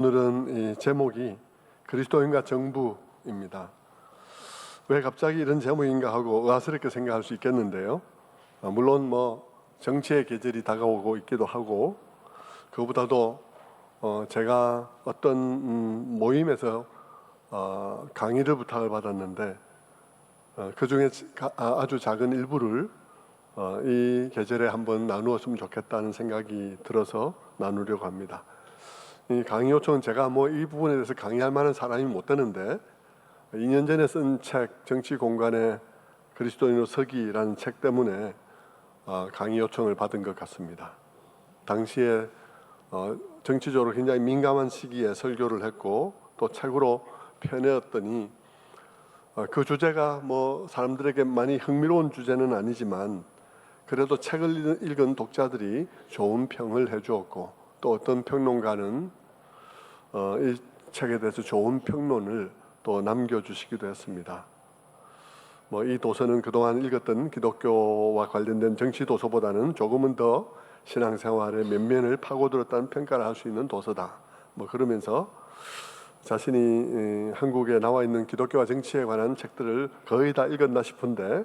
오늘은 이 제목이 그리스도인과 정부입니다. 왜 갑자기 이런 제목인가 하고 의아스럽게 생각할 수 있겠는데요. 물론 정치의 계절이 다가오고 있기도 하고, 그거보다도 제가 어떤 모임에서 강의를 부탁을 받았는데 그 중에 아주 작은 일부를 이 계절에 한번 나누었으면 좋겠다는 생각이 들어서 나누려고 합니다. 이 강의 요청은 제가 이 부분에 대해서 강의할 만한 사람이 못 되는데, 2년 전에 쓴 책 정치 공간의 그리스도인으로 서기라는 책 때문에 강의 요청을 받은 것 같습니다. 당시에 정치적으로 굉장히 민감한 시기에 설교를 했고 또 책으로 펴내었더니 그 주제가 사람들에게 많이 흥미로운 주제는 아니지만 그래도 책을 읽은 독자들이 좋은 평을 해주었고, 또 어떤 평론가는 이 책에 대해서 좋은 평론을 또 남겨주시기도 했습니다. 이 도서는 그동안 읽었던 기독교와 관련된 정치 도서보다는 조금은 더 신앙생활의 면면을 파고들었다는 평가를 할 수 있는 도서다. 그러면서 자신이 한국에 나와 있는 기독교와 정치에 관한 책들을 거의 다 읽었나 싶은데,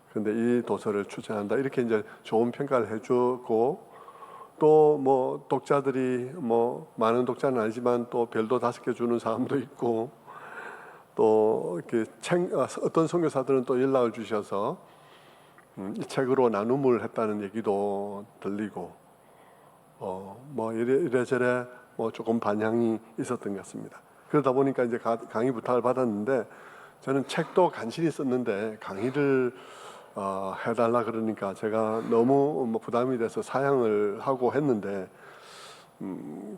그런데 이 도서를 추천한다, 이렇게 이제 좋은 평가를 해주고, 또 독자들이 많은 독자는 아니지만 또 별도 5개 주는 사람도 있고, 또 이렇게 어떤 선교사들은 또 연락을 주셔서 이 책으로 나눔을 했다는 얘기도 들리고, 이래저래 조금 반향이 있었던 것 같습니다. 그러다 보니까 이제 강의 부탁을 받았는데, 저는 책도 간신히 썼는데 강의를 해달라 그러니까 제가 너무 부담이 돼서 사양을 하고 했는데,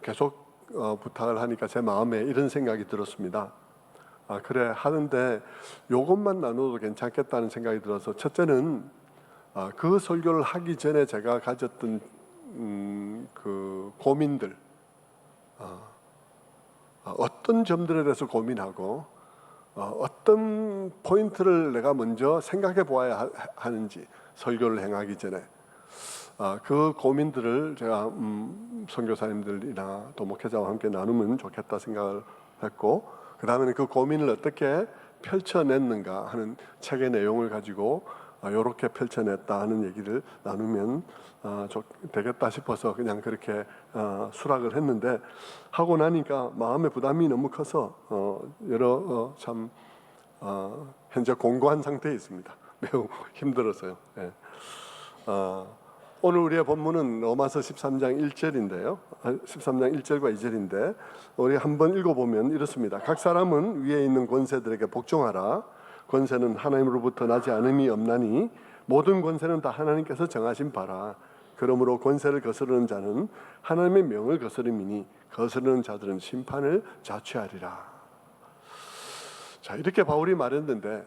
계속 부탁을 하니까 제 마음에 이런 생각이 들었습니다. 그래, 하는데 요것만 나눠도 괜찮겠다는 생각이 들어서, 첫째는 그 설교를 하기 전에 제가 가졌던 그 고민들, 어떤 점들에 대해서 고민하고 어떤 포인트를 내가 먼저 생각해 보아야 하는지, 설교를 행하기 전에 그 고민들을 제가 선교사님들이나 또 목회자와 함께 나누면 좋겠다 생각을 했고, 그 다음에는 그 고민을 어떻게 펼쳐냈는가 하는 책의 내용을 가지고 이렇게 펼쳐냈다 하는 얘기를 나누면 되겠다 싶어서 그냥 그렇게 수락을 했는데, 하고 나니까 마음의 부담이 너무 커서 참 현재 공고한 상태에 있습니다. 매우 힘들어서요. 예. 오늘 우리의 본문은 로마서 13장 1절인데요. 13장 1절과 2절인데 우리 한번 읽어보면 이렇습니다. 각 사람은 위에 있는 권세들에게 복종하라. 권세는 하나님으로부터 나지 않음이 없나니 모든 권세는 다 하나님께서 정하신 바라. 그러므로 권세를 거스르는 자는 하나님의 명을 거스름이니 거스르는 자들은 심판을 자취하리라. 자, 이렇게 바울이 말했는데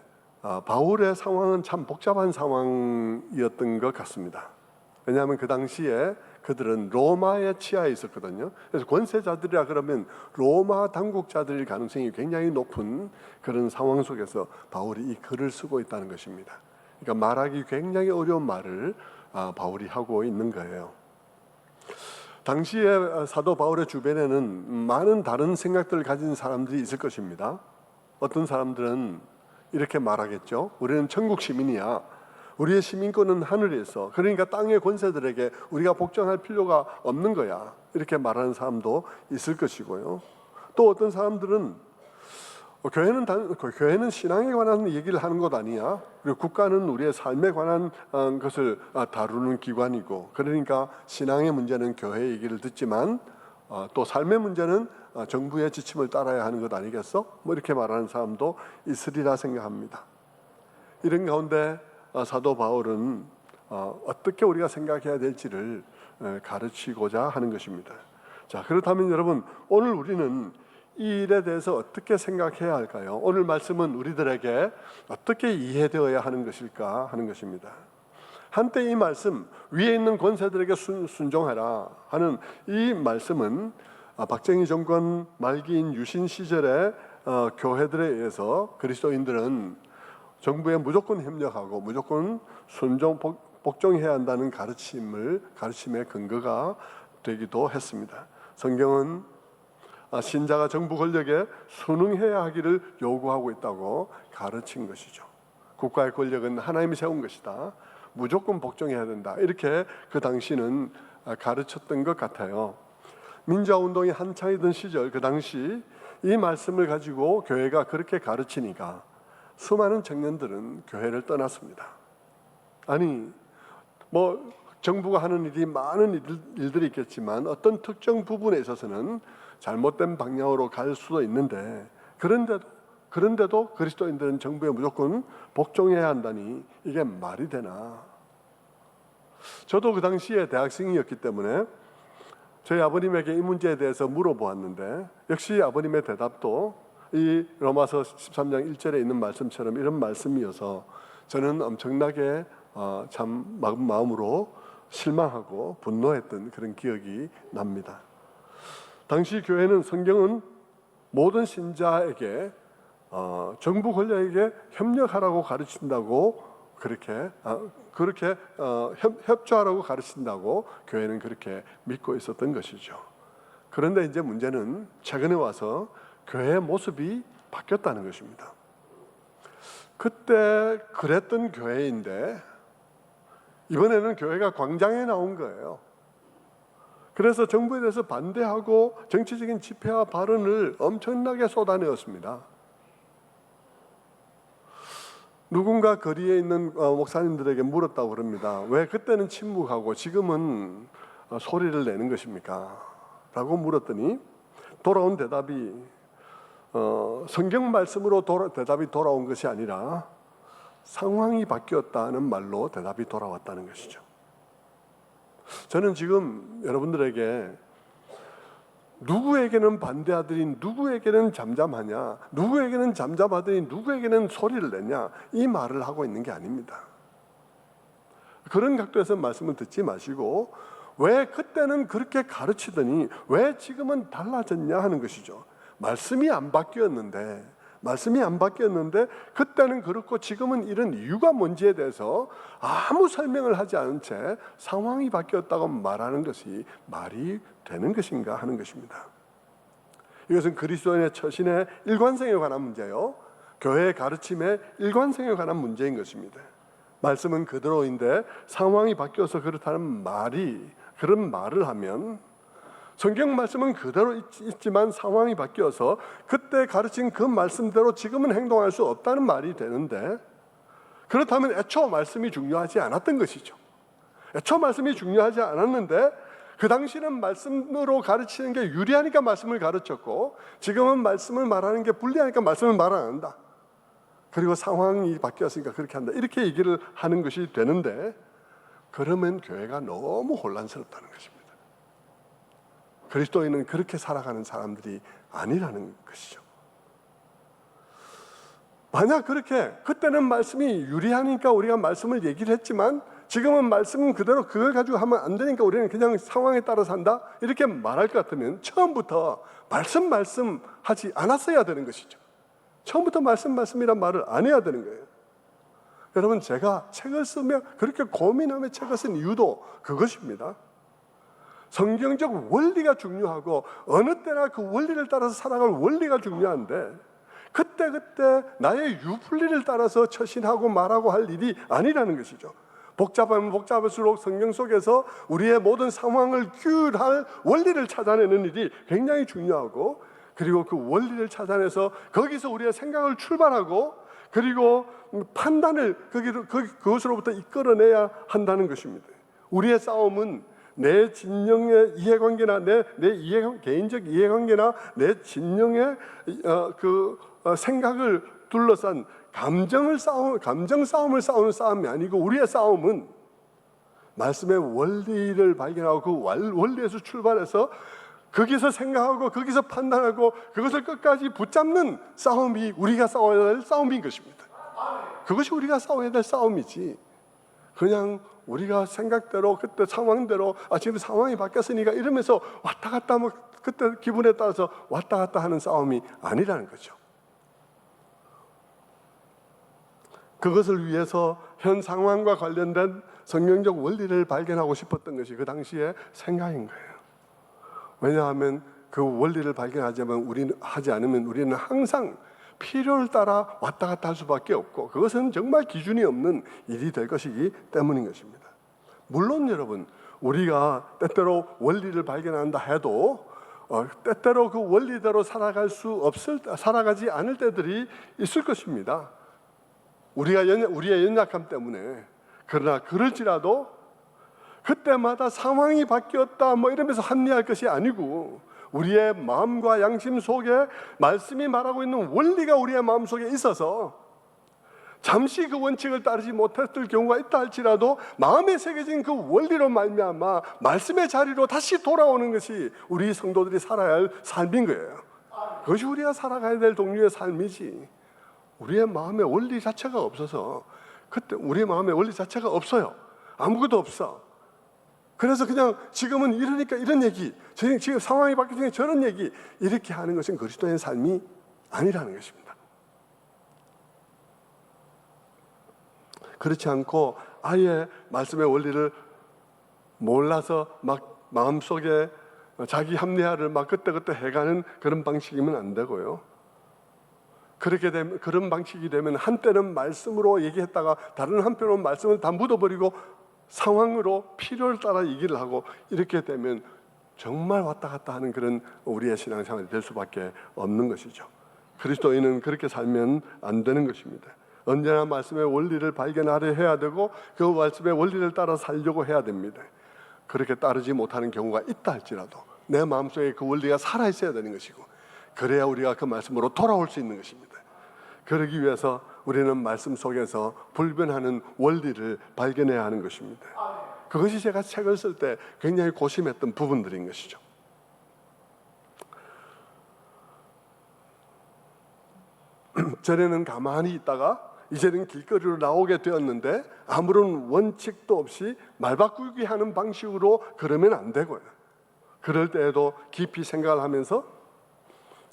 바울의 상황은 참 복잡한 상황이었던 것 같습니다. 왜냐하면 그 당시에 그들은 로마의 치하에 있었거든요. 그래서 권세자들이라 그러면 로마 당국자들일 가능성이 굉장히 높은 그런 상황 속에서 바울이 이 글을 쓰고 있다는 것입니다. 그러니까 말하기 굉장히 어려운 말을 바울이 하고 있는 거예요. 당시에 사도 바울의 주변에는 많은 다른 생각들을 가진 사람들이 있을 것입니다. 어떤 사람들은 이렇게 말하겠죠. 우리는 천국 시민이야. 우리의 시민권은 하늘에 있어. 그러니까 땅의 권세들에게 우리가 복종할 필요가 없는 거야. 이렇게 말하는 사람도 있을 것이고요. 또 어떤 사람들은 교회는 신앙에 관한 얘기를 하는 것 아니야. 그리고 국가는 우리의 삶에 관한 것을 다루는 기관이고, 그러니까 신앙의 문제는 교회 얘기를 듣지만 또 삶의 문제는 정부의 지침을 따라야 하는 것 아니겠어? 이렇게 말하는 사람도 있으리라 생각합니다. 이런 가운데 사도 바울은 어떻게 우리가 생각해야 될지를 가르치고자 하는 것입니다. 자, 그렇다면 여러분, 오늘 우리는 이 일에 대해서 어떻게 생각해야 할까요? 오늘 말씀은 우리들에게 어떻게 이해되어야 하는 것일까 하는 것입니다. 한때 이 말씀, 위에 있는 권세들에게 순종하라 하는 이 말씀은 박정희 정권 말기인 유신 시절에 교회들에 의해서 그리스도인들은 정부에 무조건 협력하고 무조건 복종해야 한다는 가르침의 근거가 되기도 했습니다. 성경은 신자가 정부 권력에 순응해야 하기를 요구하고 있다고 가르친 것이죠. 국가의 권력은 하나님이 세운 것이다. 무조건 복종해야 된다. 이렇게 그 당시는 가르쳤던 것 같아요. 민주화운동이 한창이던 시절, 그 당시 이 말씀을 가지고 교회가 그렇게 가르치니까 수많은 청년들은 교회를 떠났습니다. 아니, 뭐 정부가 하는 일이 많은 일들이 있겠지만 어떤 특정 부분에 있어서는 잘못된 방향으로 갈 수도 있는데, 그런데도 그리스도인들은 정부에 무조건 복종해야 한다니 이게 말이 되나? 저도 그 당시에 대학생이었기 때문에 저희 아버님에게 이 문제에 대해서 물어보았는데, 역시 아버님의 대답도 이 로마서 13장 1절에 있는 말씀처럼 이런 말씀이어서 저는 엄청나게 참 마음으로 실망하고 분노했던 그런 기억이 납니다. 당시 교회는 성경은 모든 신자에게 정부 권력에게 협력하라고 가르친다고 그렇게 협조하라고 가르친다고 교회는 그렇게 믿고 있었던 것이죠. 그런데 이제 문제는 최근에 와서 교회의 모습이 바뀌었다는 것입니다. 그때 그랬던 교회인데 이번에는 교회가 광장에 나온 거예요. 그래서 정부에 대해서 반대하고 정치적인 집회와 발언을 엄청나게 쏟아내었습니다. 누군가 거리에 있는 목사님들에게 물었다고 그럽니다. 왜 그때는 침묵하고 지금은 소리를 내는 것입니까? 라고 물었더니 돌아온 대답이 성경 말씀으로 대답이 돌아온 것이 아니라 상황이 바뀌었다는 말로 대답이 돌아왔다는 것이죠. 저는 지금 여러분들에게 누구에게는 반대하더니 누구에게는 잠잠하냐, 누구에게는 잠잠하더니 누구에게는 소리를 내냐, 이 말을 하고 있는 게 아닙니다. 그런 각도에서 말씀을 듣지 마시고 왜 그때는 그렇게 가르치더니 왜 지금은 달라졌냐 하는 것이죠. 말씀이 안 바뀌었는데 그때는 그렇고 지금은 이런 이유가 뭔지에 대해서 아무 설명을 하지 않은 채 상황이 바뀌었다고 말하는 것이 말이 되는 것인가 하는 것입니다. 이것은 그리스도인의 처신의 일관성에 관한 문제요, 교회의 가르침의 일관성에 관한 문제인 것입니다. 말씀은 그대로인데 상황이 바뀌어서 그렇다는 그런 말을 하면, 성경 말씀은 그대로 있지만 상황이 바뀌어서 그때 가르친 그 말씀대로 지금은 행동할 수 없다는 말이 되는데, 그렇다면 애초 말씀이 중요하지 않았던 것이죠. 애초 말씀이 중요하지 않았는데 그 당시는 말씀으로 가르치는 게 유리하니까 말씀을 가르쳤고 지금은 말씀을 말하는 게 불리하니까 말씀을 말 안 한다. 그리고 상황이 바뀌었으니까 그렇게 한다. 이렇게 얘기를 하는 것이 되는데, 그러면 교회가 너무 혼란스럽다는 것입니다. 그리스도인은 그렇게 살아가는 사람들이 아니라는 것이죠. 만약 그렇게 그때는 말씀이 유리하니까 우리가 말씀을 얘기를 했지만 지금은 말씀은 그대로 그걸 가지고 하면 안 되니까 우리는 그냥 상황에 따라서 한다, 이렇게 말할 것 같으면 처음부터 말씀하지 않았어야 되는 것이죠. 처음부터 말씀이란 말을 안 해야 되는 거예요. 여러분, 제가 책을 쓰며 그렇게 고민하며 책을 쓴 이유도 그것입니다. 성경적 원리가 중요하고 어느 때나 그 원리를 따라서 살아갈 원리가 중요한데 그때 나의 유불리를 따라서 처신하고 말하고 할 일이 아니라는 것이죠. 복잡하면 복잡할수록 성경 속에서 우리의 모든 상황을 규율할 원리를 찾아내는 일이 굉장히 중요하고, 그리고 그 원리를 찾아내서 거기서 우리의 생각을 출발하고 그리고 판단을 그것으로부터 이끌어내야 한다는 것입니다. 우리의 싸움은 내 진영의 이해관계나 내 개인적 이해관계나 내 진영의 생각을 둘러싼 감정 싸움을 싸우는 싸움이 아니고, 우리의 싸움은 말씀의 원리를 발견하고 그 원리에서 출발해서 거기서 생각하고 거기서 판단하고 그것을 끝까지 붙잡는 싸움이 우리가 싸워야 될 싸움인 것입니다. 그것이 우리가 싸워야 될 싸움이지, 그냥 우리가 생각대로 그때 상황대로 지금 상황이 바뀌었으니까 이러면서 왔다 갔다 그때 기분에 따라서 왔다 갔다 하는 싸움이 아니라는 거죠. 그것을 위해서 현 상황과 관련된 성경적 원리를 발견하고 싶었던 것이 그 당시의 생각인 거예요. 왜냐하면 그 원리를 하지 않으면 우리는 항상 필요를 따라 왔다 갔다 할 수밖에 없고, 그것은 정말 기준이 없는 일이 될 것이기 때문인 것입니다. 물론 여러분, 우리가 때때로 원리를 발견한다 해도 때때로 그 원리대로 살아가지 않을 때들이 있을 것입니다. 우리의 연약함 때문에. 그러나 그럴지라도 그때마다 상황이 바뀌었다 이러면서 합리할 것이 아니고, 우리의 마음과 양심 속에 말씀이 말하고 있는 원리가 우리의 마음 속에 있어서 잠시 그 원칙을 따르지 못했을 경우가 있다 할지라도 마음에 새겨진 그 원리로 말미암아 말씀의 자리로 다시 돌아오는 것이 우리 성도들이 살아야 할 삶인 거예요. 그것이 우리가 살아가야 될 동료의 삶이지, 우리의 마음의 원리 자체가 없어서, 그때 우리의 마음의 원리 자체가 없어요. 아무것도 없어. 그래서 그냥 지금은 이러니까 이런 얘기, 지금 상황이 바뀌니까 저런 얘기, 이렇게 하는 것은 그리스도의 삶이 아니라는 것입니다. 그렇지 않고 아예 말씀의 원리를 몰라서 막 마음속에 자기 합리화를 막 그때그때 해가는 그런 방식이면 안 되고요. 그런 방식이 되면 한때는 말씀으로 얘기했다가 다른 한편으로 말씀을 다 묻어버리고 상황으로 필요를 따라 얘기를 하고, 이렇게 되면 정말 왔다 갔다 하는 그런 우리의 신앙생활이 될 수밖에 없는 것이죠. 그리스도인은 그렇게 살면 안 되는 것입니다. 언제나 말씀의 원리를 발견하려 해야 되고 그 말씀의 원리를 따라 살려고 해야 됩니다. 그렇게 따르지 못하는 경우가 있다 할지라도 내 마음속에 그 원리가 살아있어야 되는 것이고, 그래야 우리가 그 말씀으로 돌아올 수 있는 것입니다. 그러기 위해서 우리는 말씀 속에서 불변하는 원리를 발견해야 하는 것입니다. 그것이 제가 책을 쓸 때 굉장히 고심했던 부분들인 것이죠. 전에는 가만히 있다가 이제는 길거리로 나오게 되었는데, 아무런 원칙도 없이 말 바꾸기 하는 방식으로 그러면 안 되고요. 그럴 때에도 깊이 생각을 하면서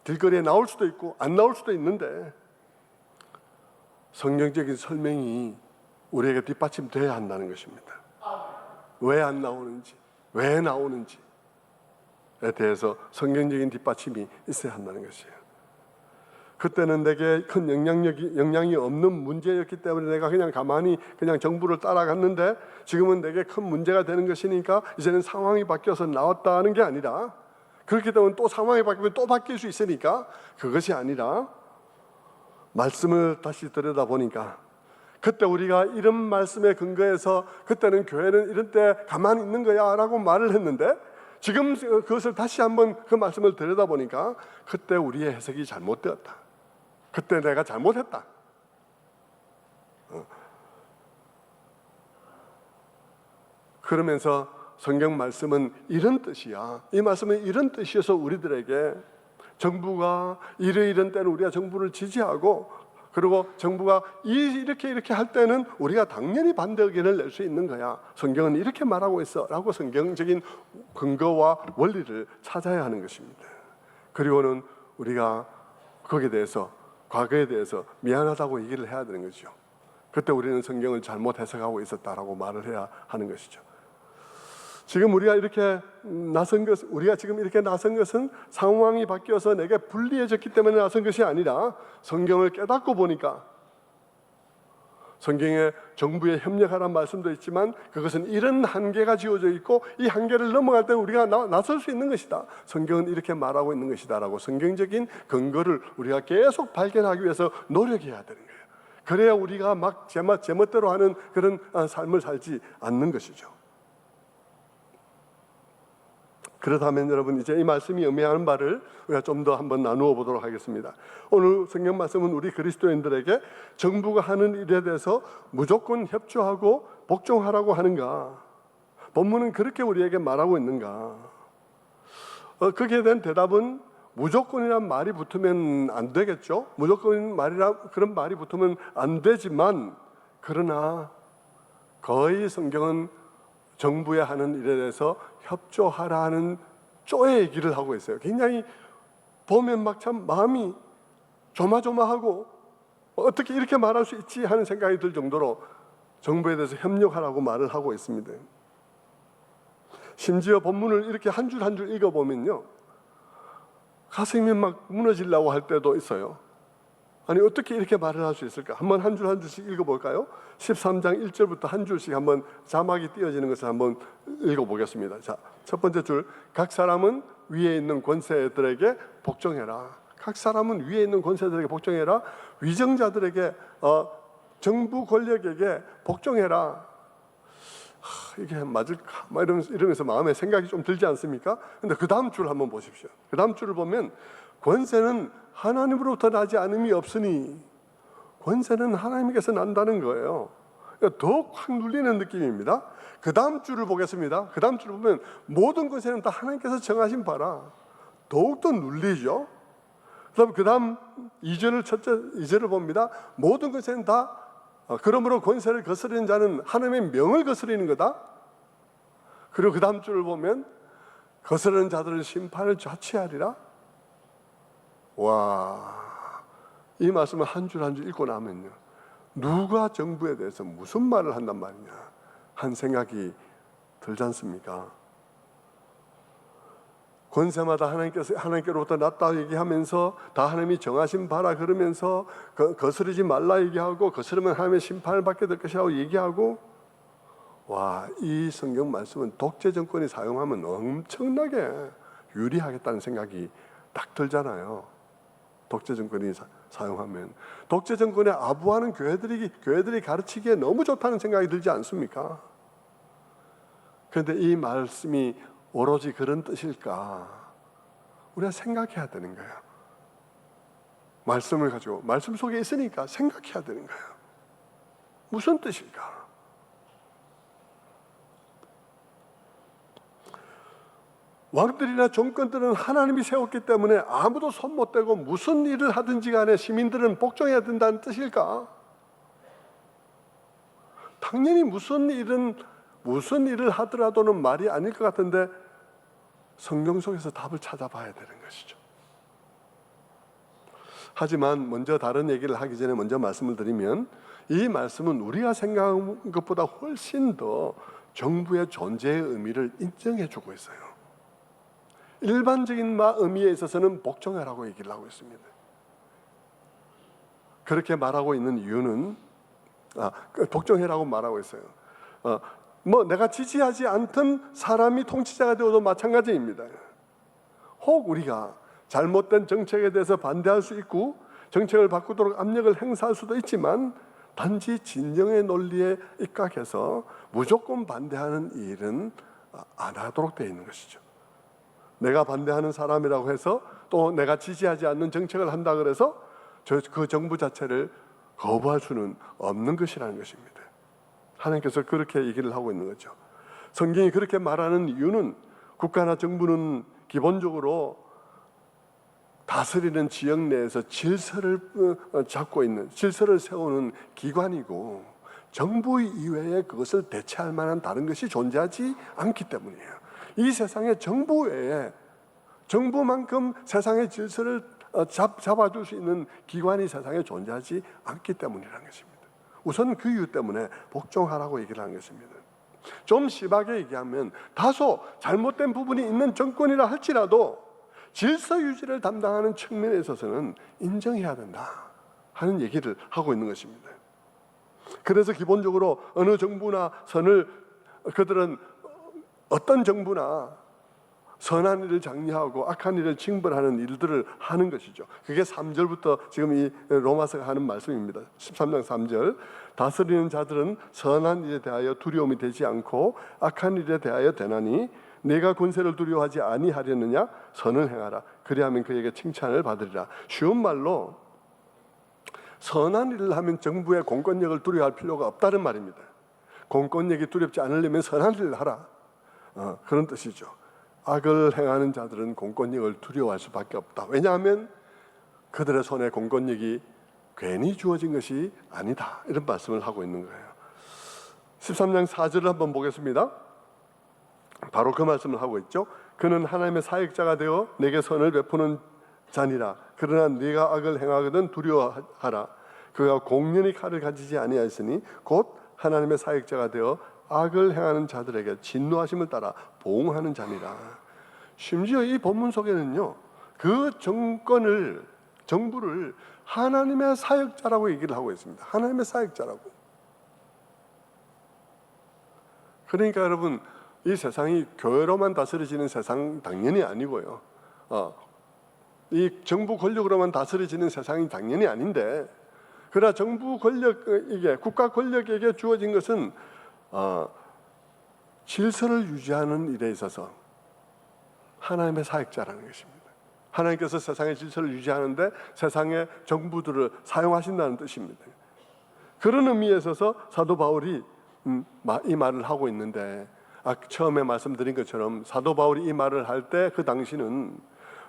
길거리에 나올 수도 있고 안 나올 수도 있는데, 성경적인 설명이 우리에게 뒷받침돼야 한다는 것입니다. 왜 안 나오는지, 왜 나오는지에 대해서 성경적인 뒷받침이 있어야 한다는 것이에요. 그때는 내게 큰 영향이 없는 문제였기 때문에 내가 그냥 가만히 정부를 따라갔는데, 지금은 내게 큰 문제가 되는 것이니까 이제는 상황이 바뀌어서 나왔다는 게 아니라, 그렇게 되면 또 상황이 바뀌면 또 바뀔 수 있으니까, 그것이 아니라 말씀을 다시 들여다보니까 그때 우리가 이런 말씀에 근거해서 그때는 교회는 이런 때 가만히 있는 거야 라고 말을 했는데, 지금 그것을 다시 한번 그 말씀을 들여다보니까 그때 우리의 해석이 잘못되었다. 그때 내가 잘못했다. 그러면서 성경 말씀은 이런 뜻이야, 이 말씀은 이런 뜻이어서 우리들에게 정부가 이런 때는 우리가 정부를 지지하고, 그리고 정부가 이렇게 할 때는 우리가 당연히 반대 의견을 낼 수 있는 거야, 성경은 이렇게 말하고 있어 라고 성경적인 근거와 원리를 찾아야 하는 것입니다. 그리고는 우리가 거기에 대해서, 과거에 대해서 미안하다고 얘기를 해야 되는 거죠. 그때 우리는 성경을 잘못 해석하고 있었다라고 말을 해야 하는 것이죠. 지금 우리가 지금 이렇게 나선 것은 상황이 바뀌어서 내게 불리해졌기 때문에 나선 것이 아니라, 성경을 깨닫고 보니까 성경에 정부에 협력하라는 말씀도 있지만 그것은 이런 한계가 지어져 있고 이 한계를 넘어갈 때 우리가 나설 수 있는 것이다, 성경은 이렇게 말하고 있는 것이다 라고 성경적인 근거를 우리가 계속 발견하기 위해서 노력해야 되는 거예요. 그래야 우리가 막 제멋대로 하는 그런 삶을 살지 않는 것이죠. 그렇다면 여러분, 이제 이 말씀이 의미하는 바를 우리가 좀 더 한번 나누어 보도록 하겠습니다. 오늘 성경 말씀은 우리 그리스도인들에게 정부가 하는 일에 대해서 무조건 협조하고 복종하라고 하는가? 본문은 그렇게 우리에게 말하고 있는가? 거기에 대한 대답은 무조건이란 말이 붙으면 안 되겠죠. 무조건 그런 말이 붙으면 안 되지만, 그러나 거의 성경은 정부에 하는 일에 대해서 협조하라는 쪼의 얘기를 하고 있어요. 굉장히 보면 막 참 마음이 조마조마하고 어떻게 이렇게 말할 수 있지 하는 생각이 들 정도로 정부에 대해서 협력하라고 말을 하고 있습니다. 심지어 본문을 이렇게 한 줄 한 줄 읽어보면요, 가슴이 막 무너지려고 할 때도 있어요. 아니 어떻게 이렇게 말을 할 수 있을까? 한번 한 줄 한 줄씩 읽어볼까요? 13장 1절부터 한 줄씩 한번 자막이 띄어지는 것을 한번 읽어보겠습니다. 자, 첫 번째 줄, 각 사람은 위에 있는 권세들에게 복종해라. 각 사람은 위에 있는 권세들에게 복종해라. 위정자들에게 정부 권력에게 복종해라. 이게 맞을까? 이러면서 마음에 생각이 좀 들지 않습니까? 근데 그 다음 줄 한번 보십시오. 그 다음 줄을 보면 권세는 하나님으로부터 나지 않음이 없으니, 권세는 하나님께서 난다는 거예요. 그러니까 더 확 눌리는 느낌입니다. 그 다음 줄을 보겠습니다. 그 다음 줄을 보면 모든 권세는 다 하나님께서 정하신 바라. 더욱더 눌리죠. 그 다음 2절을 봅니다. 모든 권세는 다 그러므로 권세를 거스르는 자는 하나님의 명을 거스르는 거다. 그리고 그 다음 줄을 보면 거스르는 자들은 심판을 자취하리라. 와, 이 말씀을 한 줄 한 줄 읽고 나면요, 누가 정부에 대해서 무슨 말을 한단 말이냐 한 생각이 들지 않습니까? 권세마다 하나님께로부터 났다 얘기하면서 다 하나님이 정하신 바라 그러면서 거스르지 말라 얘기하고, 거스르면 하나님의 심판을 받게 될 것이라고 얘기하고, 와, 이 성경 말씀은 독재 정권이 사용하면 엄청나게 유리하겠다는 생각이 딱 들잖아요. 독재 정권이 사용하면 독재 정권에 아부하는 교회들이 가르치기에 너무 좋다는 생각이 들지 않습니까? 그런데 이 말씀이 오로지 그런 뜻일까? 우리가 생각해야 되는 거예요. 말씀을 가지고, 말씀 속에 있으니까 생각해야 되는 거예요. 무슨 뜻일까? 왕들이나 정권들은 하나님이 세웠기 때문에 아무도 손 못 대고 무슨 일을 하든지 간에 시민들은 복종해야 된다는 뜻일까? 당연히 무슨 일을 하더라도는 말이 아닐 것 같은데 성경 속에서 답을 찾아봐야 되는 것이죠. 하지만 먼저 다른 얘기를 하기 전에 먼저 말씀을 드리면, 이 말씀은 우리가 생각한 것보다 훨씬 더 정부의 존재의 의미를 인정해 주고 있어요. 일반적인 의미에 있어서는 복종하라고 얘기를 하고 있습니다. 그렇게 말하고 있는 이유는 복종해라고 말하고 있어요. 내가 지지하지 않던 사람이 통치자가 되어도 마찬가지입니다. 혹 우리가 잘못된 정책에 대해서 반대할 수 있고 정책을 바꾸도록 압력을 행사할 수도 있지만, 단지 진정의 논리에 입각해서 무조건 반대하는 일은 안 하도록 되어 있는 것이죠. 내가 반대하는 사람이라고 해서 또 내가 지지하지 않는 정책을 한다 그래서 그 정부 자체를 거부할 수는 없는 것이라는 것입니다. 하나님께서 그렇게 얘기를 하고 있는 거죠. 성경이 그렇게 말하는 이유는, 국가나 정부는 기본적으로 다스리는 지역 내에서 질서를 잡고 있는, 질서를 세우는 기관이고, 정부 이외에 그것을 대체할 만한 다른 것이 존재하지 않기 때문이에요. 이 세상에 정부 외에, 정부만큼 세상의 질서를 잡아줄 수 있는 기관이 세상에 존재하지 않기 때문이라는 것입니다. 우선 그 이유 때문에 복종하라고 얘기를 하는 것입니다. 좀 심하게 얘기하면, 다소 잘못된 부분이 있는 정권이라 할지라도 질서 유지를 담당하는 측면에 있어서는 인정해야 된다 하는 얘기를 하고 있는 것입니다. 그래서 기본적으로 어느 정부나 그들은 어떤 정부나 선한 일을 장려하고 악한 일을 징벌하는 일들을 하는 것이죠. 그게 3절부터 지금 이 로마서가 하는 말씀입니다. 13장 3절, 다스리는 자들은 선한 일에 대하여 두려움이 되지 않고 악한 일에 대하여 되나니, 내가 권세를 두려워하지 아니하려느냐? 선을 행하라. 그리하면 그에게 칭찬을 받으리라. 쉬운 말로, 선한 일을 하면 정부의 공권력을 두려워할 필요가 없다는 말입니다. 공권력이 두렵지 않으려면 선한 일을 하라, 그런 뜻이죠. 악을 행하는 자들은 공권력을 두려워할 수밖에 없다. 왜냐하면 그들의 손에 공권력이 괜히 주어진 것이 아니다, 이런 말씀을 하고 있는 거예요. 13장 4절을 한번 보겠습니다. 바로 그 말씀을 하고 있죠. 그는 하나님의 사역자가 되어 내게 선을 베푸는 자니라. 그러나 네가 악을 행하거든 두려워하라. 그가 공연히 칼을 가지지 아니하였으니 곧 하나님의 사역자가 되어 악을 행하는 자들에게 진노하심을 따라 보응하는 자니라. 심지어 이 본문 속에는요, 그 정부를 하나님의 사역자라고 얘기를 하고 있습니다. 하나님의 사역자라고. 그러니까 여러분, 이 세상이 교회로만 다스려지는 세상 당연히 아니고요. 이 정부 권력으로만 다스려지는 세상이 당연히 아닌데, 그러나 정부 권력, 이게 국가 권력에게 주어진 것은 질서를 유지하는 일에 있어서 하나님의 사역자라는 것입니다. 하나님께서 세상의 질서를 유지하는데 세상의 정부들을 사용하신다는 뜻입니다. 그런 의미에 있어서 사도 바울이 이 말을 하고 있는데, 처음에 말씀드린 것처럼 사도 바울이 이 말을 할 때 그 당시는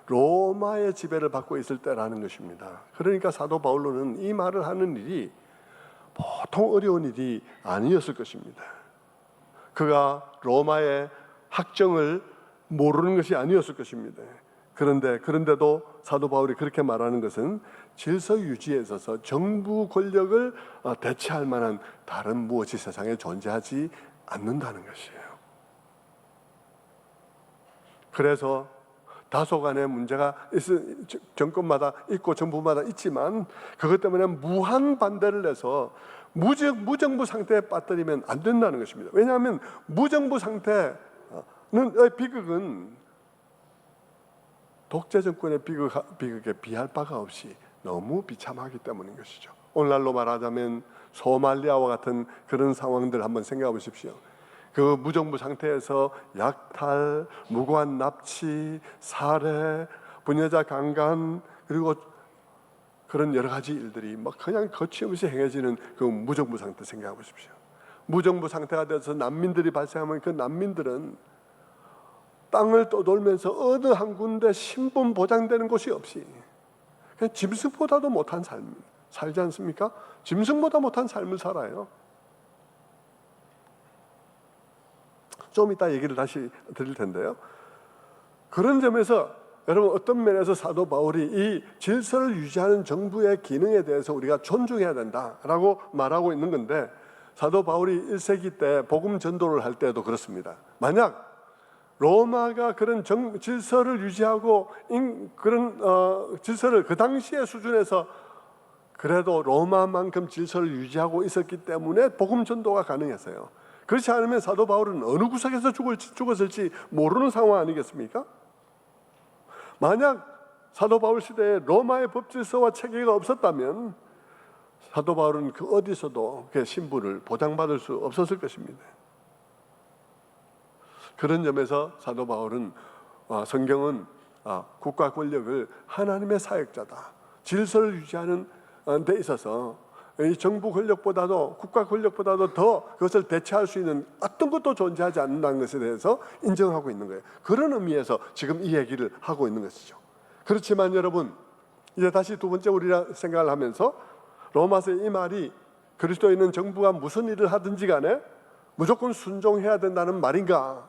로마의 지배를 받고 있을 때라는 것입니다. 그러니까 사도 바울로는 이 말을 하는 일이 보통 어려운 일이 아니었을 것입니다. 그가 로마의 학정을 모르는 것이 아니었을 것입니다. 그런데도 사도 바울이 그렇게 말하는 것은 질서 유지에 있어서 정부 권력을 대체할 만한 다른 무엇이 세상에 존재하지 않는다는 것이에요. 그래서 다소간의 문제가 정권마다 있고 정부마다 있지만 그것 때문에 무한 반대를 해서 무정부 상태에 빠뜨리면 안 된다는 것입니다. 왜냐하면 무정부 상태의 비극은 독재 정권의 비극에 비할 바가 없이 너무 비참하기 때문인 것이죠. 오늘날로 말하자면 소말리아와 같은 그런 상황들 한번 생각해 보십시오. 그 무정부 상태에서 약탈, 무고한 납치, 살해, 부녀자 강간, 그리고 그런 여러 가지 일들이 막 그냥 거침없이 행해지는 그 무정부 상태 생각해 보십시오. 무정부 상태가 돼서 난민들이 발생하면 그 난민들은 땅을 떠돌면서 어느 한 군데 신분 보장되는 곳이 없이 그냥 짐승보다도 못한 삶 살지 않습니까? 짐승보다 못한 삶을 살아요. 좀 이따 얘기를 다시 드릴 텐데요. 그런 점에서 여러분, 어떤 면에서 사도 바울이 이 질서를 유지하는 정부의 기능에 대해서 우리가 존중해야 된다라고 말하고 있는 건데, 사도 바울이 1세기 때 복음 전도를 할 때도 그렇습니다. 만약 로마가 그런 질서를 유지하고 그런 질서를 그 당시의 수준에서 그래도 로마만큼 질서를 유지하고 있었기 때문에 복음 전도가 가능했어요. 그렇지 않으면 사도 바울은 어느 구석에서 죽었을지 모르는 상황 아니겠습니까? 만약 사도 바울 시대에 로마의 법질서와 체계가 없었다면 사도 바울은 그 어디서도 그 신분을 보장받을 수 없었을 것입니다. 그런 점에서 사도 바울은 성경은 국가 권력을 하나님의 사역자다, 질서를 유지하는 데 있어서 이 정부 권력보다도 국가 권력보다도 더 그것을 대체할 수 있는 어떤 것도 존재하지 않는다는 것에 대해서 인정하고 있는 거예요. 그런 의미에서 지금 이 얘기를 하고 있는 것이죠. 그렇지만 여러분, 이제 다시 두 번째 우리가 생각을 하면서 로마서의 이 말이 그리스도인은 정부가 무슨 일을 하든지 간에 무조건 순종해야 된다는 말인가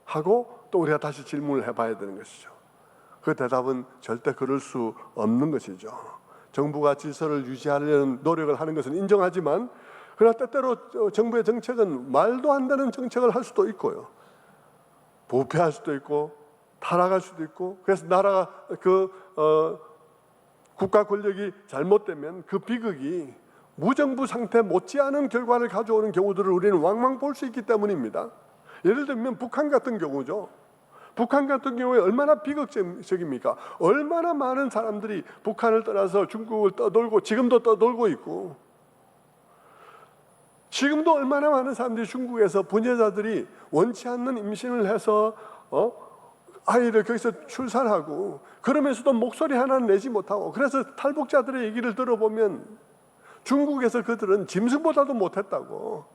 하고 또 우리가 다시 질문을 해봐야 되는 것이죠. 그 대답은 절대 그럴 수 없는 것이죠. 정부가 질서를 유지하려는 노력을 하는 것은 인정하지만, 그러나 때때로 정부의 정책은 말도 안 되는 정책을 할 수도 있고요, 부패할 수도 있고 타락할 수도 있고, 그래서 나라가 국가 권력이 잘못되면 그 비극이 무정부 상태 못지않은 결과를 가져오는 경우들을 우리는 왕왕 볼 수 있기 때문입니다. 예를 들면 북한 같은 경우죠. 북한 같은 경우에 얼마나 비극적입니까? 얼마나 많은 사람들이 북한을 떠나서 중국을 떠돌고 지금도 떠돌고 있고, 지금도 얼마나 많은 사람들이 중국에서 부녀자들이 원치 않는 임신을 해서 아이를 거기서 출산하고, 그러면서도 목소리 하나는 내지 못하고, 그래서 탈북자들의 얘기를 들어보면 중국에서 그들은 짐승보다도 못했다고.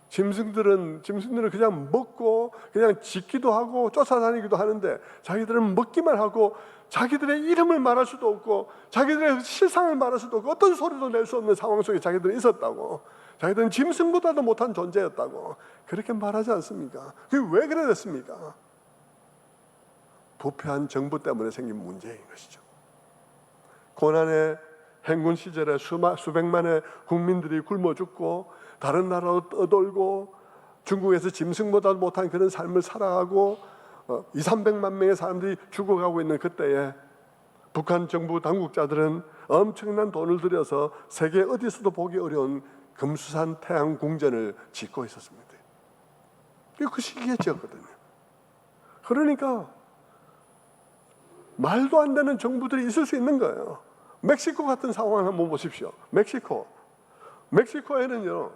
짐승들은 그냥 먹고 그냥 짖기도 하고 쫓아다니기도 하는데, 자기들은 먹기만 하고 자기들의 이름을 말할 수도 없고 자기들의 실상을 말할 수도 없고 어떤 소리도 낼 수 없는 상황 속에 자기들은 있었다고. 자기들은 짐승보다도 못한 존재였다고 그렇게 말하지 않습니까? 그게 왜 그래 됐습니까? 부패한 정부 때문에 생긴 문제인 것이죠. 고난의 행군 시절에 수백만의 국민들이 굶어 죽고 다른 나라로 떠돌고 중국에서 짐승보다 못한 그런 삶을 살아가고 200~300만 명의 사람들이 죽어가고 있는 그때에 북한 정부 당국자들은 엄청난 돈을 들여서 세계 어디서도 보기 어려운 금수산 태양 궁전을 짓고 있었습니다. 그 시기에 지었거든요. 그러니까 말도 안 되는 정부들이 있을 수 있는 거예요. 멕시코 같은 상황을 한번 보십시오. 멕시코에는요,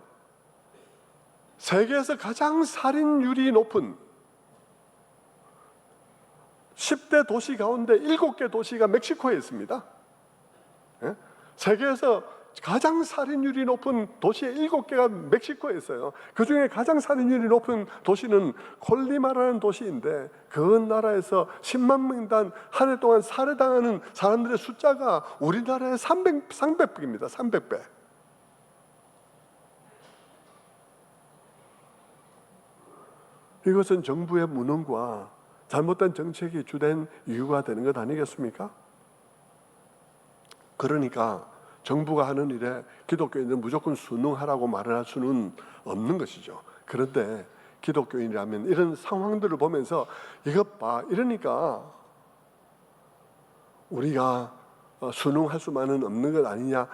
세계에서 가장 살인율이 높은 10대 도시 가운데 7개 도시가 멕시코에 있습니다. 예? 세계에서 가장 살인율이 높은 도시 7개가 멕시코에 있어요. 그 중에 가장 살인율이 높은 도시는 콜리마라는 도시인데, 그 나라에서 10만 명당 한 해 동안 살해당하는 사람들의 숫자가 우리나라의 300배입니다. 300배. 이것은 정부의 무능과 잘못된 정책이 주된 이유가 되는 것 아니겠습니까? 그러니까 정부가 하는 일에 기독교인은 무조건 순응하라고 말을 할 수는 없는 것이죠. 그런데 기독교인이라면 이런 상황들을 보면서 이것 봐, 이러니까 우리가 순응할 수만은 없는 것 아니냐,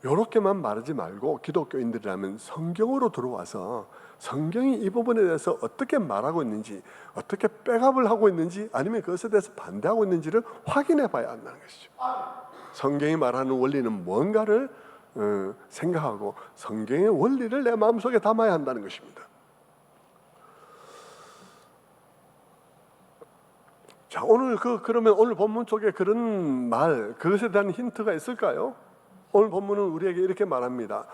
이렇게만 말하지 말고 기독교인들이라면 성경으로 들어와서 성경이 이 부분에 대해서 어떻게 말하고 있는지, 어떻게 백업을 하고 있는지, 아니면 그것에 대해서 반대하고 있는지를 확인해 봐야 한다는 것이죠. 성경이 말하는 원리는 뭔가를 생각하고 성경의 원리를 내 마음속에 담아야 한다는 것입니다. 자, 그러면 오늘 본문 속에 그런 말, 그것에 대한 힌트가 있을까요? 오늘 본문은 우리에게 이렇게 말합니다.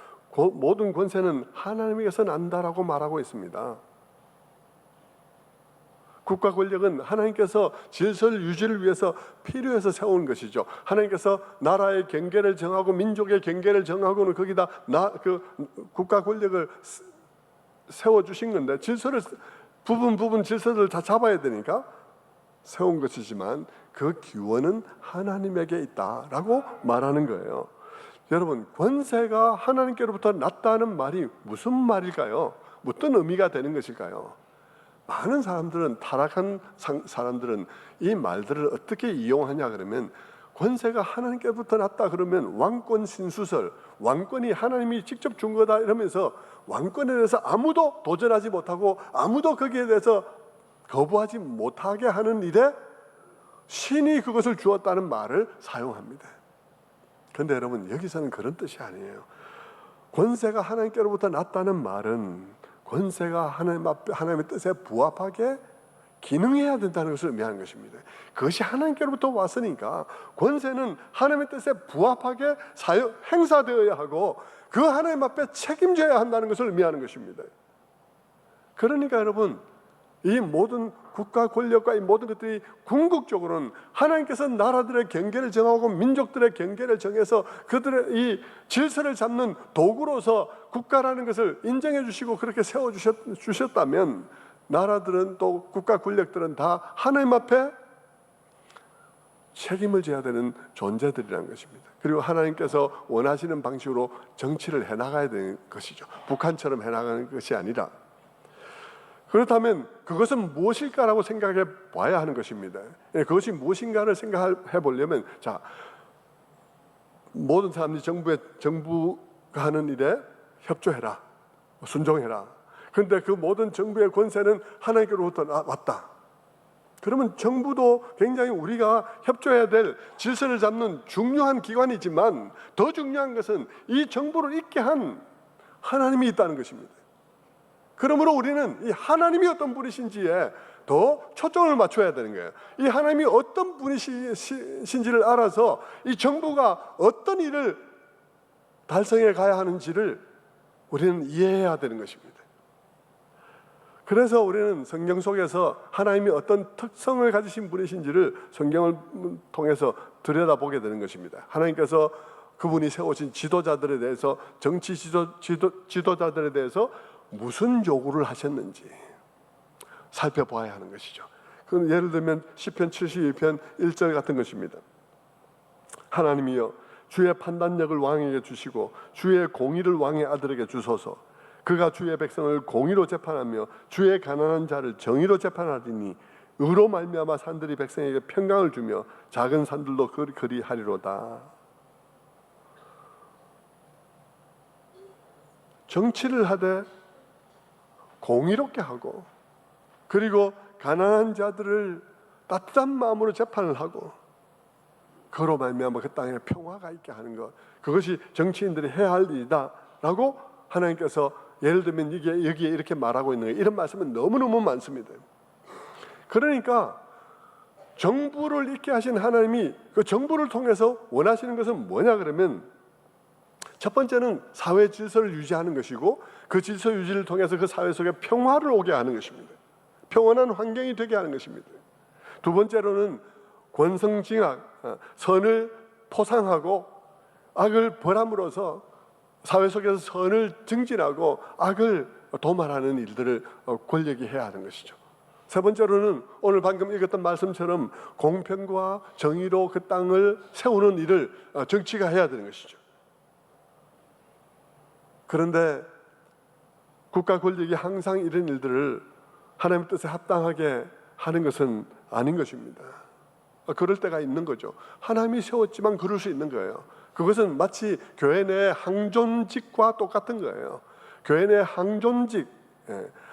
모든 권세는 하나님에게서 난다라고 말하고 있습니다. 국가 권력은 하나님께서 질서를 유지를 위해서 필요해서 세운 것이죠. 하나님께서 나라의 경계를 정하고 민족의 경계를 정하고는 거기다 국가 권력을 세워주신 건데, 부분 질서를 다 잡아야 되니까 세운 것이지만 그 기원은 하나님에게 있다라고 말하는 거예요. 여러분, 권세가 하나님께로부터 났다는 말이 무슨 말일까요? 어떤 의미가 되는 것일까요? 많은 사람들은, 타락한 사람들은 이 말들을 어떻게 이용하냐 그러면, 권세가 하나님께로부터 났다 그러면 왕권 신수설, 왕권이 하나님이 직접 준 거다 이러면서 왕권에 대해서 아무도 도전하지 못하고 아무도 거기에 대해서 거부하지 못하게 하는 일에 신이 그것을 주었다는 말을 사용합니다. 그런데 여러분, 여기서는 그런 뜻이 아니에요. 권세가 하나님께로부터 났다는 말은 권세가 하나님의 뜻에 부합하게 기능해야 된다는 것을 의미하는 것입니다. 그것이 하나님께로부터 왔으니까 권세는 하나님의 뜻에 부합하게 행사되어야 하고 그 하나님 앞에 책임져야 한다는 것을 의미하는 것입니다. 그러니까 여러분, 이 모든 국가 권력과 이 모든 것들이 궁극적으로는 하나님께서 나라들의 경계를 정하고 민족들의 경계를 정해서 그들의 이 질서를 잡는 도구로서 국가라는 것을 인정해 주시고 그렇게 세워주셨다면, 나라들은 또 국가 권력들은 다 하나님 앞에 책임을 져야 되는 존재들이라는 것입니다. 그리고 하나님께서 원하시는 방식으로 정치를 해나가야 되는 것이죠. 북한처럼 해나가는 것이 아니라. 그렇다면 그것은 무엇일까라고 생각해 봐야 하는 것입니다. 그것이 무엇인가를 생각해 보려면, 자, 모든 사람들이 정부가 하는 일에 협조해라, 순종해라. 그런데 그 모든 정부의 권세는 하나님께로부터 왔다. 그러면 정부도 굉장히 우리가 협조해야 될 질서를 잡는 중요한 기관이지만, 더 중요한 것은 이 정부를 있게 한 하나님이 있다는 것입니다. 그러므로 우리는 이 하나님이 어떤 분이신지에 더 초점을 맞춰야 되는 거예요. 이 하나님이 어떤 분이신지를 알아서 이 정부가 어떤 일을 달성해 가야 하는지를 우리는 이해해야 되는 것입니다. 그래서 우리는 성경 속에서 하나님이 어떤 특성을 가지신 분이신지를 성경을 통해서 들여다보게 되는 것입니다. 하나님께서 그분이 세우신 지도자들에 대해서, 정치 지도자들에 대해서 무슨 요구를 하셨는지 살펴봐야 하는 것이죠. 그럼 예를 들면 시편 72편 1절 같은 것입니다. 하나님이여, 주의 판단력을 왕에게 주시고 주의 공의를 왕의 아들에게 주소서. 그가 주의 백성을 공의로 재판하며 주의 가난한 자를 정의로 재판하리니 의로 말미암아 산들이 백성에게 평강을 주며 작은 산들도 그리하리로다. 정치를 하되 공의롭게 하고, 그리고 가난한 자들을 따뜻한 마음으로 재판을 하고, 그로 말미암아 그 땅에 평화가 있게 하는 것, 그것이 정치인들이 해야 할 일이다라고 하나님께서 예를 들면 여기에 이렇게 말하고 있는 거예요. 이런 말씀은 너무너무 많습니다. 그러니까 정부를 있게 하신 하나님이 그 정부를 통해서 원하시는 것은 뭐냐 그러면, 첫 번째는 사회 질서를 유지하는 것이고, 그 질서 유지를 통해서 그 사회 속에 평화를 오게 하는 것입니다. 평온한 환경이 되게 하는 것입니다. 두 번째로는 권성징악, 선을 포상하고 악을 벌함으로써 사회 속에서 선을 증진하고 악을 도말하는 일들을 권력이 해야 하는 것이죠. 세 번째로는 오늘 방금 읽었던 말씀처럼 공평과 정의로 그 땅을 세우는 일을 정치가 해야 되는 것이죠. 그런데 국가 권력이 항상 이런 일들을 하나님의 뜻에 합당하게 하는 것은 아닌 것입니다. 그럴 때가 있는 거죠. 하나님이 세웠지만 그럴 수 있는 거예요. 그것은 마치 교회 내 항존직과 똑같은 거예요. 교회 내 항존직,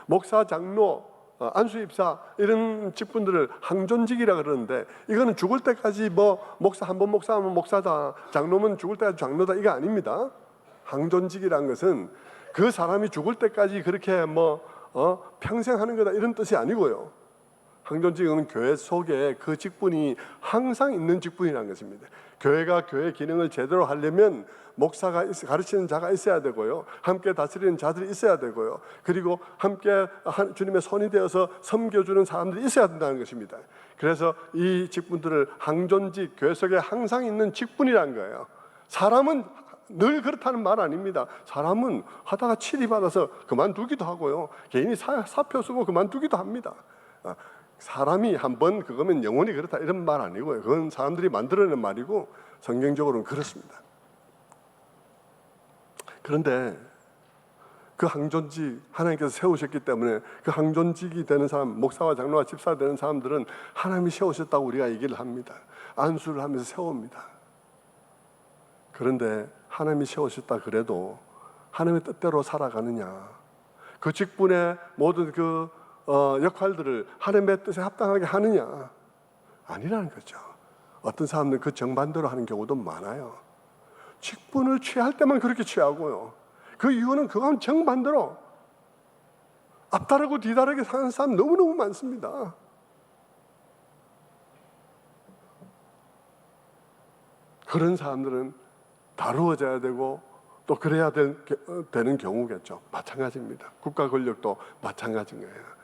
목사, 장로, 안수입사 이런 직분들을 항존직이라 그러는데, 이거는 죽을 때까지 뭐 목사 한 번 목사하면 목사다, 장로면 죽을 때까지 장로다, 이거 아닙니다. 항존직이라는 것은 그 사람이 죽을 때까지 그렇게 평생 하는 거다 이런 뜻이 아니고요. 항존직은 교회 속에 그 직분이 항상 있는 직분이라는 것입니다. 교회가 교회 기능을 제대로 하려면 목사가 가르치는 자가 있어야 되고요, 함께 다스리는 자들이 있어야 되고요, 그리고 함께 주님의 손이 되어서 섬겨주는 사람들이 있어야 된다는 것입니다. 그래서 이 직분들을 항존직, 교회 속에 항상 있는 직분이라는 거예요. 사람은 늘 그렇다는 말 아닙니다. 사람은 하다가 치리 받아서 그만두기도 하고요, 개인이 사표 쓰고 그만두기도 합니다. 사람이 한번 그거면 영원히 그렇다 이런 말 아니고요. 그건 사람들이 만들어낸 말이고 성경적으로는 그렇습니다. 그런데 그 항존직 하나님께서 세우셨기 때문에 그 항존직이 되는 사람, 목사와 장로와 집사 되는 사람들은 하나님이 세우셨다고 우리가 얘기를 합니다. 안수를 하면서 세웁니다. 그런데 하나님이 세우셨다 그래도 하나님의 뜻대로 살아가느냐, 그 직분의 모든 그 역할들을 하나님의 뜻에 합당하게 하느냐, 아니라는 거죠. 어떤 사람들은 그 정반대로 하는 경우도 많아요. 직분을 취할 때만 그렇게 취하고요, 그 이유는 그건 정반대로 앞다르고 뒤다르게 사는 사람 너무너무 많습니다. 그런 사람들은 다루어져야 되고 또 그래야 되는 경우겠죠. 마찬가지입니다. 국가 권력도 마찬가지인 거예요.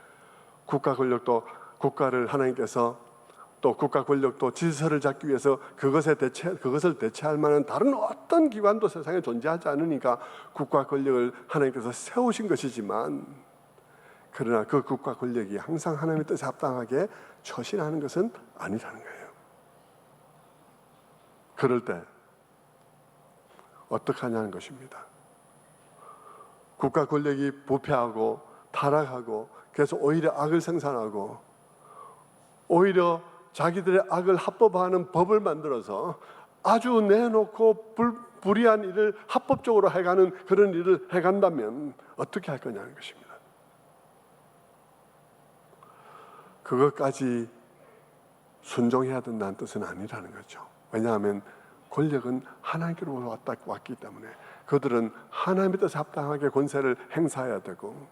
국가 권력도 국가를 하나님께서 또 국가 권력도 질서를 잡기 위해서 그것을 대체할 만한 다른 어떤 기관도 세상에 존재하지 않으니까 국가 권력을 하나님께서 세우신 것이지만, 그러나 그 국가 권력이 항상 하나님의 뜻에 합당하게 처신하는 것은 아니라는 거예요. 그럴 때 어떻게 하냐는 것입니다. 국가 권력이 부패하고 타락하고 그래서 오히려 악을 생산하고 오히려 자기들의 악을 합법화하는 법을 만들어서 아주 내놓고 불의한 일을 합법적으로 해가는 그런 일을 해간다면 어떻게 할 거냐는 것입니다. 그것까지 순종해야 된다는 뜻은 아니라는 거죠. 왜냐하면 권력은 하나님께로 왔기 때문에 그들은 하나님의 뜻에 합당하게 권세를 행사해야 되고,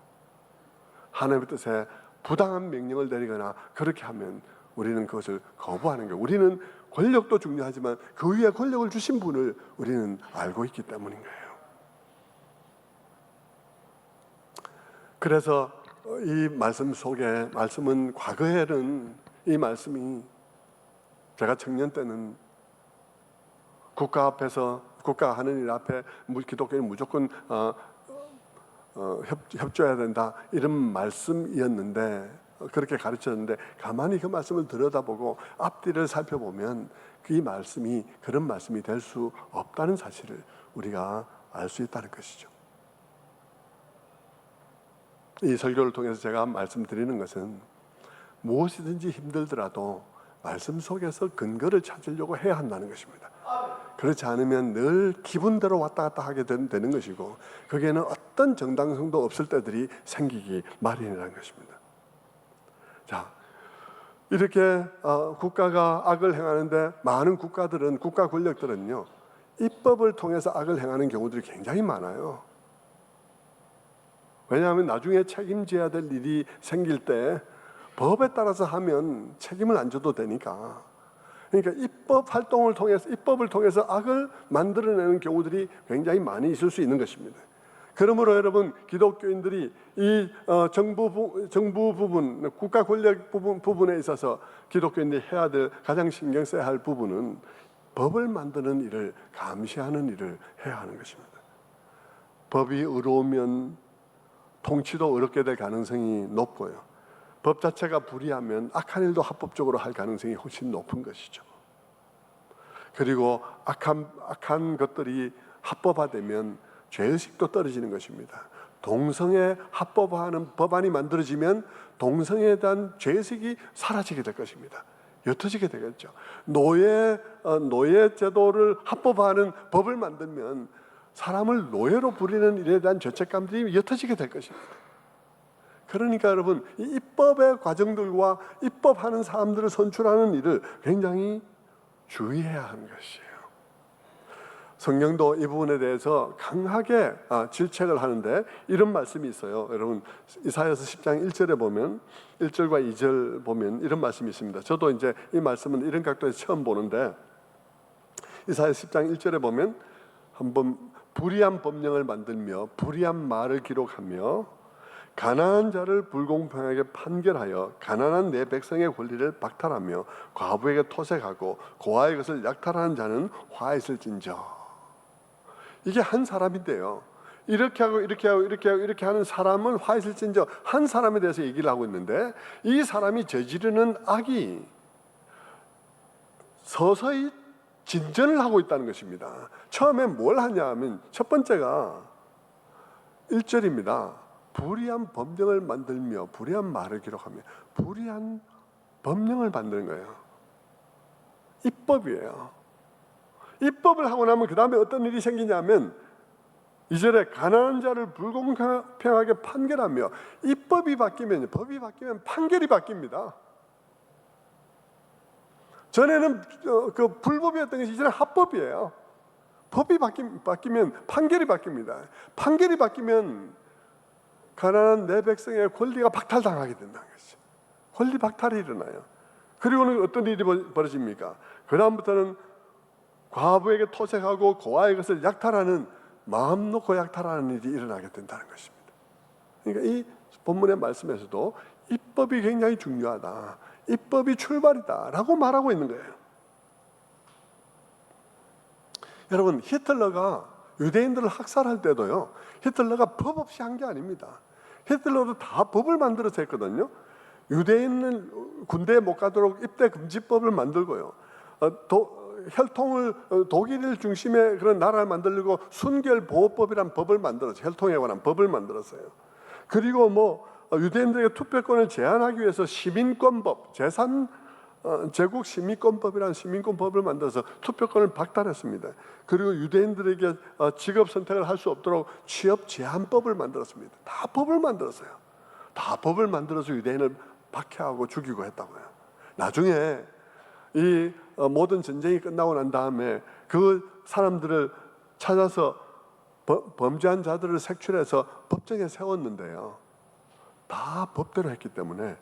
하나님의 뜻에 부당한 명령을 내리거나 그렇게 하면 우리는 그것을 거부하는 거예요. 우리는 권력도 중요하지만 그 위에 권력을 주신 분을 우리는 알고 있기 때문인 거예요. 그래서 이 말씀 속에, 말씀은 과거에는 이 말씀이 제가 청년 때는 국가 앞에서, 국가 하는 일 앞에 기독교는 무조건 협조해야 된다 이런 말씀이었는데, 그렇게 가르쳤는데 가만히 그 말씀을 들여다보고 앞뒤를 살펴보면 그 말씀이 그런 말씀이 될 수 없다는 사실을 우리가 알 수 있다는 것이죠. 이 설교를 통해서 제가 말씀드리는 것은 무엇이든지 힘들더라도 말씀 속에서 근거를 찾으려고 해야 한다는 것입니다. 그렇지 않으면 늘 기분대로 왔다 갔다 하게 되는 것이고, 거기에는 어떤 정당성도 없을 때들이 생기기 마련이라는 것입니다. 자, 이렇게 국가가 악을 행하는데 많은 국가들은, 국가 권력들은요, 입법을 통해서 악을 행하는 경우들이 굉장히 많아요. 왜냐하면 나중에 책임져야 될 일이 생길 때 법에 따라서 하면 책임을 안 져도 되니까. 그러니까 입법을 통해서 악을 만들어내는 경우들이 굉장히 많이 있을 수 있는 것입니다. 그러므로 여러분, 기독교인들이 이 정부 부분, 국가 권력 부분에 있어서 기독교인들이 해야 될, 가장 신경 써야 할 부분은 법을 만드는 일을, 감시하는 일을 해야 하는 것입니다. 법이 의로우면 통치도 의롭게 될 가능성이 높고요, 법 자체가 불의하면 악한 일도 합법적으로 할 가능성이 훨씬 높은 것이죠. 그리고 악한 것들이 합법화되면 죄의식도 떨어지는 것입니다. 동성애 합법화하는 법안이 만들어지면 동성애에 대한 죄의식이 사라지게 될 것입니다. 옅어지게 되겠죠. 노예 제도를 합법화하는 법을 만들면 사람을 노예로 부리는 일에 대한 죄책감들이 옅어지게 될 것입니다. 그러니까 여러분, 이 입법의 과정들과 입법하는 사람들을 선출하는 일을 굉장히 주의해야 하는 것이에요. 성경도 이 부분에 대해서 강하게 질책을 하는데 이런 말씀이 있어요. 여러분, 이사야서 10장 1절에 보면, 1절과 2절 보면 이런 말씀이 있습니다. 저도 이제 이 말씀은 이런 각도에서 처음 보는데, 이사야서 10장 1절에 보면, 한번 불의한 법령을 만들며 불의한 말을 기록하며 가난한 자를 불공평하게 판결하여 가난한 내 백성의 권리를 박탈하며 과부에게 토색하고 고아의 것을 약탈하는 자는 화 있을진저. 이게 한 사람인데요, 이렇게 하고 이렇게 하고 이렇게 하고 이렇게 하는 사람은 화 있을진저, 한 사람에 대해서 얘기를 하고 있는데, 이 사람이 저지르는 악이 서서히 진전을 하고 있다는 것입니다. 처음에 뭘 하냐 하면, 첫 번째가 1절입니다. 불의한 법령을 만들며 불의한 말을 기록하며. 불의한 법령을 만드는 거예요. 입법이에요. 입법을 하고 나면 그 다음에 어떤 일이 생기냐면, 2절에 가난한 자를 불공평하게 판결하며. 입법이 바뀌면, 법이 바뀌면 판결이 바뀝니다. 전에는 그 불법이었던 것이 이제는 합법이에요. 법이 바뀌면 판결이 바뀝니다. 판결이 바뀌면 가난한 내 백성의 권리가 박탈당하게 된다는 것이죠. 권리 박탈이 일어나요. 그리고는 어떤 일이 벌어집니까? 그 다음부터는 과부에게 토색하고 고아의 것을 약탈하는, 마음 놓고 약탈하는 일이 일어나게 된다는 것입니다. 그러니까 이 본문의 말씀에서도 입법이 굉장히 중요하다, 입법이 출발이다라고 말하고 있는 거예요. 여러분, 히틀러가 유대인들을 학살할 때도요, 히틀러가 법 없이 한 게 아닙니다. 히틀러도 다 법을 만들어서 했거든요. 유대인은 군대에 못 가도록 입대 금지법을 만들고요, 혈통을, 독일 중심의 그런 나라를 만들고 순결 보호법이란 법을 만들었어요. 혈통에 관한 법을 만들었어요. 그리고 유대인들에게 투표권을 제한하기 위해서 시민권법, 제국 시민권법이라는 시민권법을 만들어서 투표권을 박탈했습니다. 그리고 유대인들에게 직업 선택을 할 수 없도록 취업 제한법을 만들었습니다. 다 법을 만들었어요. 다 법을 만들어서 유대인을 박해하고 죽이고 했다고요. 나중에 이 모든 전쟁이 끝나고 난 다음에 그 사람들을 찾아서 범죄한 자들을 색출해서 법정에 세웠는데요, 다 법대로 했기 때문에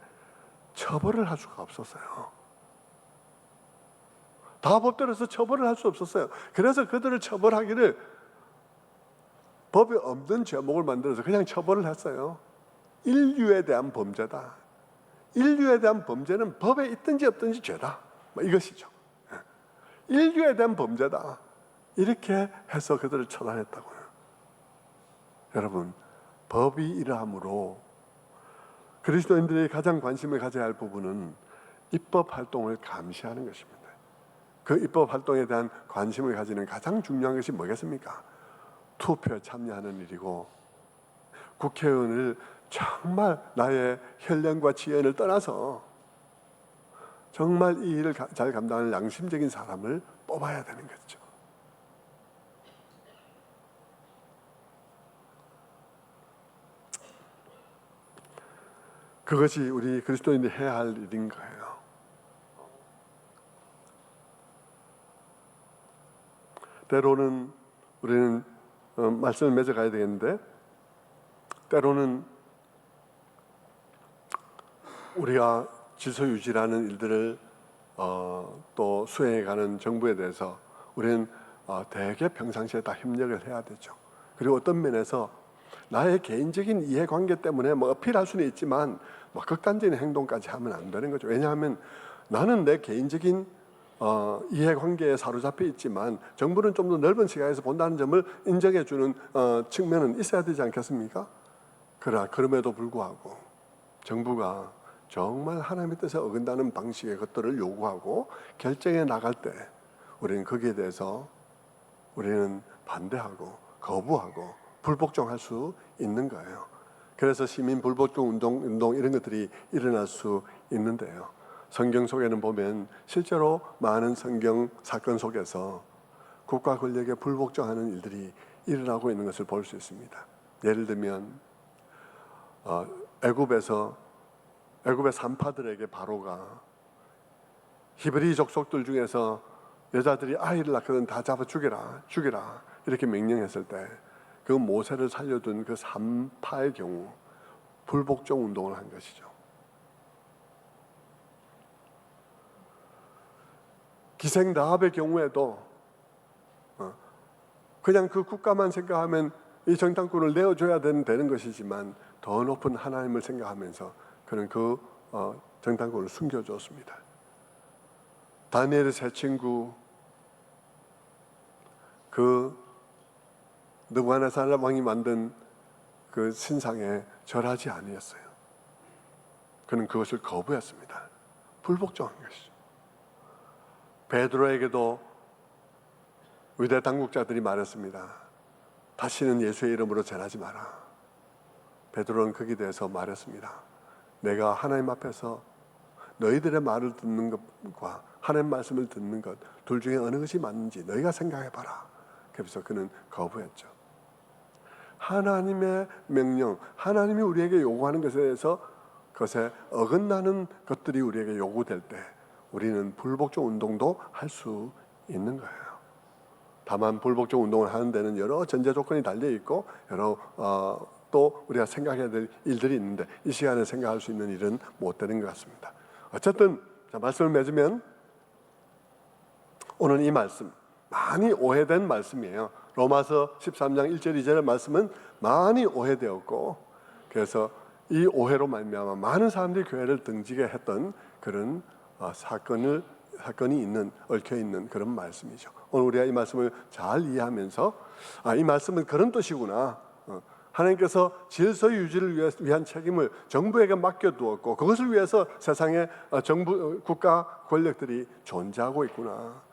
처벌을 할 수가 없었어요. 다 법대로 해서 처벌을 할 수 없었어요. 그래서 그들을 처벌하기를 법에 없는 제목을 만들어서 그냥 처벌을 했어요. 인류에 대한 범죄다. 인류에 대한 범죄는 법에 있든지 없든지 죄다. 이것이죠. 인류에 대한 범죄다. 이렇게 해서 그들을 처단했다고요. 여러분, 법이 이러함으로 그리스도인들이 가장 관심을 가져야 할 부분은 입법 활동을 감시하는 것입니다. 그 입법 활동에 대한 관심을 가지는 가장 중요한 것이 뭐겠습니까? 투표에 참여하는 일이고, 국회의원을 정말 나의 혈연과 지연을 떠나서 정말 이 일을 잘 감당하는 양심적인 사람을 뽑아야 되는 거죠. 그것이 우리 그리스도인이 해야 할 일인 거예요. 때로는 우리는 말씀을 맺어가야 되겠는데, 때로는 우리가 질서 유지라는 일들을 또 수행해가는 정부에 대해서 우리는 되게 평상시에 다 협력을 해야 되죠. 그리고 어떤 면에서 나의 개인적인 이해관계 때문에 뭐 어필할 수는 있지만 뭐 극단적인 행동까지 하면 안 되는 거죠. 왜냐하면 나는 내 개인적인 이해관계에 사로잡혀 있지만 정부는 좀 더 넓은 시각에서 본다는 점을 인정해주는 측면은 있어야 되지 않겠습니까? 그러나 그럼에도 불구하고 정부가 정말 하나님의 뜻에 어긋나는 방식의 것들을 요구하고 결정해 나갈 때 우리는 거기에 대해서 우리는 반대하고 거부하고 불복종할 수 있는 거예요. 그래서 시민 불복종 운동 이런 것들이 일어날 수 있는데요. 성경 속에는 보면 실제로 많은 성경 사건 속에서 국가 권력에 불복종하는 일들이 일어나고 있는 것을 볼 수 있습니다. 예를 들면 애굽의 산파들에게 바로가 히브리 족속들 중에서 여자들이 아이를 낳거든 다 잡아 죽여라 이렇게 명령했을 때 그 모세를 살려둔 그 산파의 경우 불복종 운동을 한 것이죠. 기생 라합의 경우에도 그냥 그 국가만 생각하면 이 정탐꾼을 내어줘야 되는 것이지만 더 높은 하나님을 생각하면서 그는 그 정탐꾼을 숨겨줬습니다. 다니엘의 세 친구 그 느부갓네살 왕이 만든 그 신상에 절하지 아니했어요. 그는 그것을 거부했습니다. 불복종한 것이죠. 베드로에게도 위대 당국자들이 말했습니다. 다시는 예수의 이름으로 절하지 마라. 베드로는 거기에 대해서 말했습니다. 내가 하나님 앞에서 너희들의 말을 듣는 것과 하나님 말씀을 듣는 것 둘 중에 어느 것이 맞는지 너희가 생각해봐라. 그래서 그는 거부했죠. 하나님의 명령, 하나님이 우리에게 요구하는 것에 대해서 그것에 어긋나는 것들이 우리에게 요구될 때 우리는 불복종 운동도 할 수 있는 거예요. 다만 불복종 운동을 하는 데는 여러 전제 조건이 달려 있고 여러 또 우리가 생각해야 될 일들이 있는데 이 시간에 생각할 수 있는 일은 못 되는 것 같습니다. 어쨌든 말씀을 맺으면 오늘 이 말씀 많이 오해된 말씀이에요. 로마서 13장 1절 2절의 말씀은 많이 오해되었고 그래서 이 오해로 말미암아 많은 사람들이 교회를 등지게 했던 그런 사건이 얽혀있는 그런 말씀이죠. 오늘 우리가 이 말씀을 잘 이해하면서 이 말씀은 그런 뜻이구나. 하나님께서 질서 유지를 위한 책임을 정부에게 맡겨두었고 그것을 위해서 세상에 정부, 국가 권력들이 존재하고 있구나.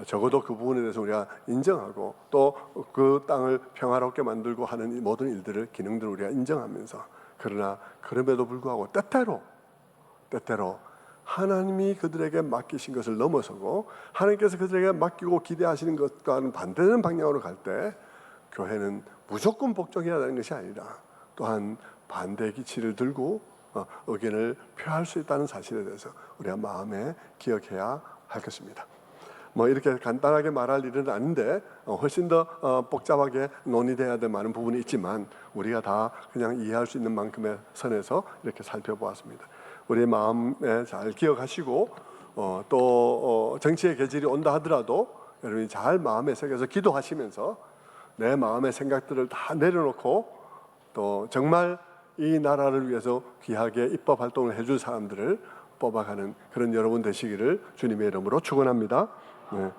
적어도 그 부분에 대해서 우리가 인정하고 또 그 땅을 평화롭게 만들고 하는 이 모든 일들을 기능들을 우리가 인정하면서 그러나 그럼에도 불구하고 때때로 하나님이 그들에게 맡기신 것을 넘어서고 하나님께서 그들에게 맡기고 기대하시는 것과는 반대되는 방향으로 갈 때 교회는 무조건 복종해야 되는 것이 아니라 또한 반대의 기치를 들고 의견을 표할 수 있다는 사실에 대해서 우리가 마음에 기억해야 할 것입니다. 뭐 이렇게 간단하게 말할 일은 아닌데 훨씬 더 복잡하게 논의돼야 될 많은 부분이 있지만 우리가 다 그냥 이해할 수 있는 만큼의 선에서 이렇게 살펴보았습니다. 우리의 마음에 잘 기억하시고 또 정치의 계절이 온다 하더라도 여러분이 잘 마음에 새겨서 기도하시면서 내 마음의 생각들을 다 내려놓고 또 정말 이 나라를 위해서 귀하게 입법 활동을 해줄 사람들을 뽑아가는 그런 여러분 되시기를 주님의 이름으로 축원합니다. 네.